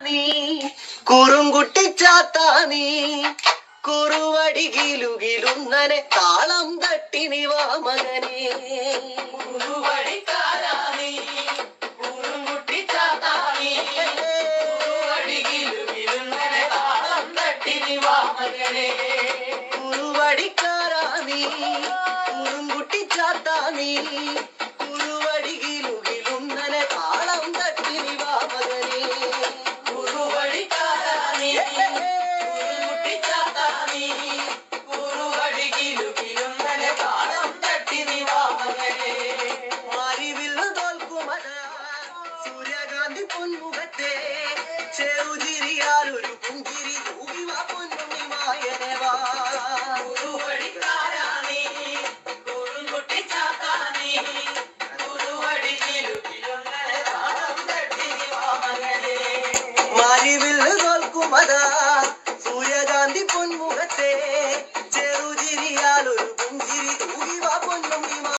നീ കുറുങ്കുട്ടി ചാത്താ നീ കുറുവടികിലുകിലുന്നനെ താളം തട്ടിനി വാ മകനെ കുറുവടിക്കാരാ നീ കുറുങ്കുട്ടി ചാത്താ നീ കുറുവടികിലുകിലുന്നനെ താളം തട്ടിനി വാ മകനെ കുറുവടിക്കാരാ നീ കുറുങ്കുട്ടി ചാത്താ നീ കുറുവടികിലുകിലുന്നനെ താളം തട്ടിനി വാ മകനെ കുറുവടിക്കാരാ നീ കുറുങ്കുട്ടി ചാത്താ നീ കുറുവടികിലുകിലുന്നനെ താളം തട്ടിനി വാ മകനെ മാരിവില്ലു തോൽക്കുമത സൂര്യകാന്തി പൊന്മുഖത്തെ ചെറുചിരിയാൽ ഒരു പുഞ്ചിരി തൂകി വാ പൊന്നുണ്ണി മായനെ വാ കുറുവടിക്കാരാ നീ കുറുങ്കുട്ടി ചാത്താ നീ കുറുവടികിലുകിലുന്നനെ താളം തട്ടിനി വാ മകനെ മാരിവില്ലു തോൽക്കുമത സൂര്യകാന്തി പൊന്മുഖത്തെ